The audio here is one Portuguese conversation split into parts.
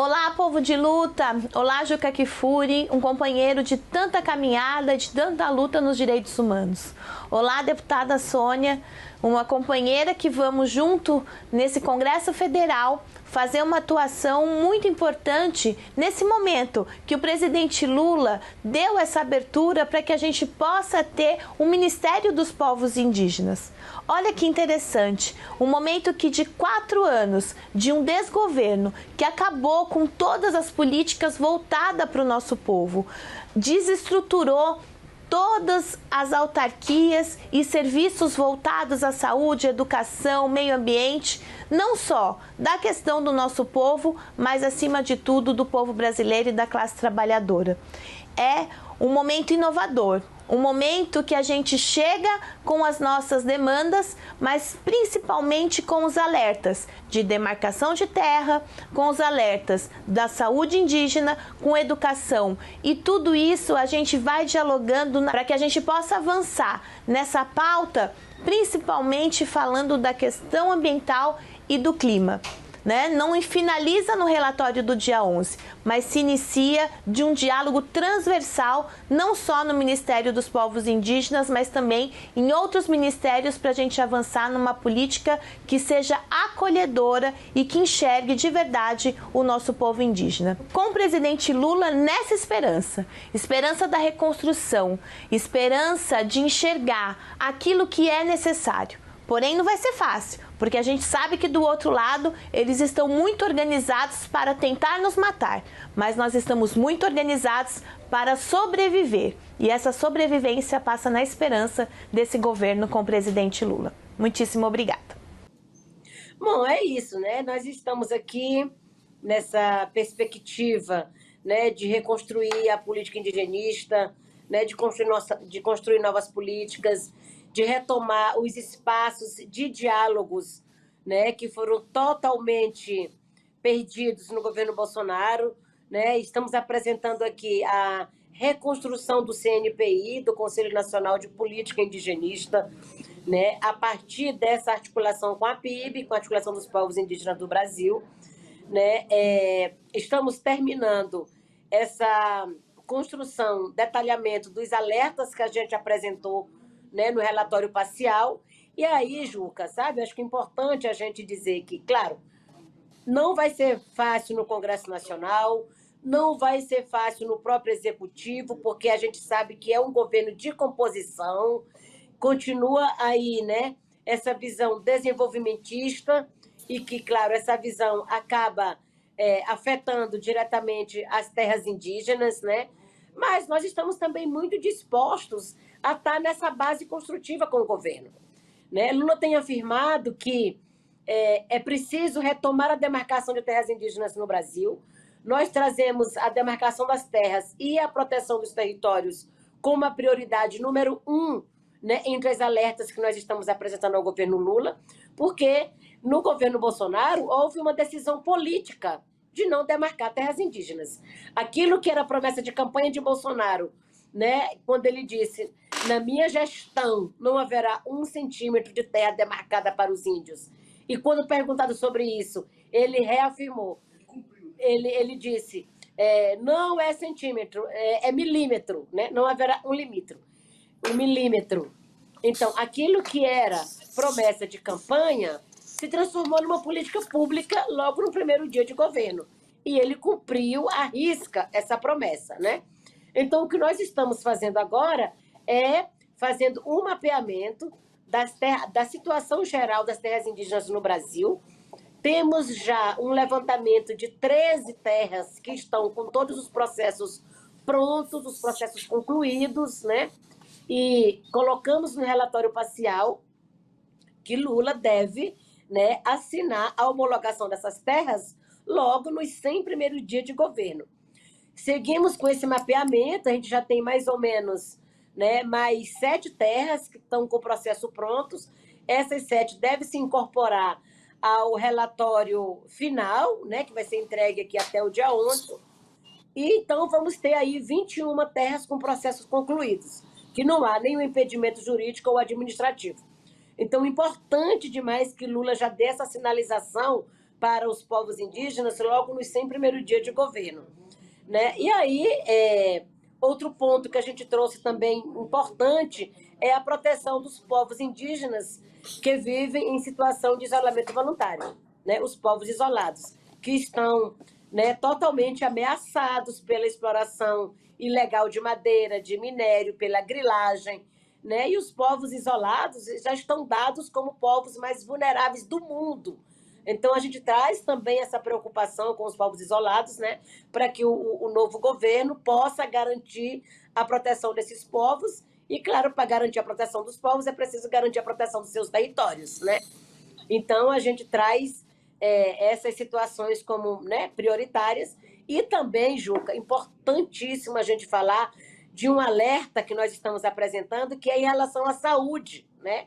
Olá, povo de luta! Olá, Juca Kfouri, um companheiro de tanta caminhada, de tanta luta nos direitos humanos. Olá, deputada Sônia, uma companheira que vamos junto nesse Congresso Federal fazer uma atuação muito importante nesse momento que o presidente Lula deu essa abertura para que a gente possa ter o Ministério dos Povos Indígenas. Olha que interessante, um momento que de 4 anos de um desgoverno que acabou com todas as políticas voltadas para o nosso povo, desestruturou todas as autarquias e serviços voltados à saúde, educação, meio ambiente, não só da questão do nosso povo, mas acima de tudo do povo brasileiro e da classe trabalhadora. É um momento inovador, um momento que a gente chega com as nossas demandas, mas principalmente com os alertas de demarcação de terra, com os alertas da saúde indígena, com educação. E tudo isso a gente vai dialogando para que a gente possa avançar nessa pauta, principalmente falando da questão ambiental e do clima. Não finaliza no relatório do dia 11, mas se inicia de um diálogo transversal, não só no Ministério dos Povos Indígenas, mas também em outros ministérios para a gente avançar numa política que seja acolhedora e que enxergue de verdade o nosso povo indígena. Com o presidente Lula nessa esperança da reconstrução, esperança de enxergar aquilo que é necessário. Porém, não vai ser fácil, porque a gente sabe que do outro lado eles estão muito organizados para tentar nos matar, mas nós estamos muito organizados para sobreviver. E essa sobrevivência passa na esperança desse governo com o presidente Lula. Muitíssimo obrigada. Bom, é isso, né? Nós estamos aqui nessa perspectiva, né, de reconstruir a política indigenista, né, de construir novas políticas, de retomar os espaços de diálogos, né, que foram totalmente perdidos no governo Bolsonaro, né? Estamos apresentando aqui a reconstrução do CNPI, do Conselho Nacional de Política Indigenista, né, a partir dessa articulação com a PIB, com a articulação dos povos indígenas do Brasil, né? Estamos terminando essa construção, detalhamento dos alertas que a gente apresentou, né, no relatório parcial. E aí, Juca, sabe, acho que é importante a gente dizer que, claro, não vai ser fácil no Congresso Nacional, não vai ser fácil no próprio Executivo, porque a gente sabe que é um governo de composição, continua aí, né, essa visão desenvolvimentista e que, claro, essa visão acaba afetando diretamente as terras indígenas, né? Mas nós estamos também muito dispostos a estar nessa base construtiva com o governo, né? Lula tem afirmado que é preciso retomar a demarcação de terras indígenas no Brasil. Nós trazemos a demarcação das terras e a proteção dos territórios como a prioridade número 1, né, entre as alertas que nós estamos apresentando ao governo Lula, porque no governo Bolsonaro houve uma decisão política de não demarcar terras indígenas. Aquilo que era promessa de campanha de Bolsonaro, né, quando ele disse: na minha gestão não haverá 1 centímetro de terra demarcada para os índios. E quando perguntado sobre isso, ele reafirmou. Ele disse: não é centímetro, é milímetro, né? Não haverá 1 milímetro. Então, aquilo que era promessa de campanha se transformou numa política pública logo no primeiro dia de governo. E ele cumpriu à risca essa promessa, né? Então, o que nós estamos fazendo agora é fazendo um mapeamento da situação geral das terras indígenas no Brasil. Temos já um levantamento de 13 terras que estão com todos os processos prontos, os processos concluídos, né? E colocamos no relatório parcial que Lula deve, né, assinar a homologação dessas terras logo nos 100 primeiros dias de governo. Seguimos com esse mapeamento, a gente já tem mais ou menos, né, mais 7 terras que estão com o processo prontos. Essas 7 devem se incorporar ao relatório final, né, que vai ser entregue aqui até o dia 11. E então vamos ter aí 21 terras com processos concluídos, que não há nenhum impedimento jurídico ou administrativo. Então, importante demais que Lula já dê essa sinalização para os povos indígenas logo nos 100 primeiros dias de governo, né? E aí, outro ponto que a gente trouxe também importante é a proteção dos povos indígenas que vivem em situação de isolamento voluntário, né? Os povos isolados, que estão, né, totalmente ameaçados pela exploração ilegal de madeira, de minério, pela grilagem, né? E os povos isolados já estão dados como povos mais vulneráveis do mundo. Então, a gente traz também essa preocupação com os povos isolados, né, para que o novo governo possa garantir a proteção desses povos. E, claro, para garantir a proteção dos povos, é preciso garantir a proteção dos seus territórios, né? Então, a gente traz essas situações como, né, prioritárias. E também, Juca, importantíssimo a gente falar de um alerta que nós estamos apresentando, que é em relação à saúde, né?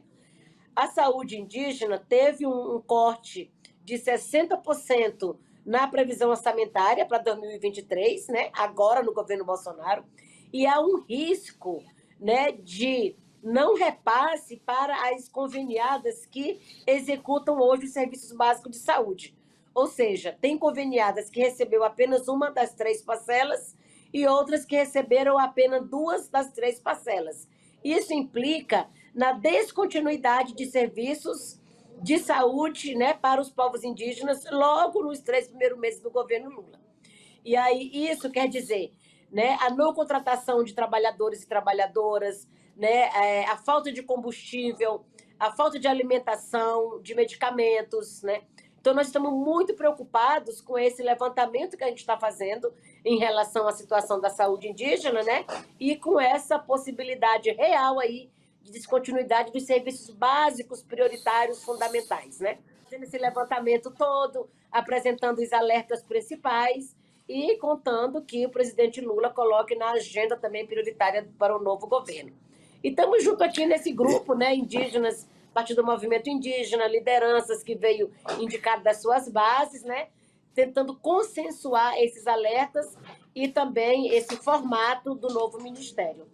A saúde indígena teve um corte de 60% na previsão orçamentária para 2023, né? Agora no governo Bolsonaro, e há um risco, né, de não repasse para as conveniadas que executam hoje os serviços básicos de saúde. Ou seja, tem conveniadas que recebeu apenas uma das 3 parcelas e outras que receberam apenas 2 das 3 parcelas. Isso implica na descontinuidade de serviços de saúde, né, para os povos indígenas logo nos 3 primeiros meses do governo Lula. E aí isso quer dizer, né, a não contratação de trabalhadores e trabalhadoras, né, a falta de combustível, a falta de alimentação, de medicamentos, né? Então, nós estamos muito preocupados com esse levantamento que a gente está fazendo em relação à situação da saúde indígena, né? E com essa possibilidade real aí de descontinuidade dos serviços básicos, prioritários, fundamentais, né? Fazendo esse levantamento todo, apresentando os alertas principais e contando que o presidente Lula coloque na agenda também prioritária para o novo governo. E estamos junto aqui nesse grupo, né, indígenas, Partido do Movimento Indígena, lideranças que veio indicado das suas bases, né, tentando consensuar esses alertas e também esse formato do novo ministério.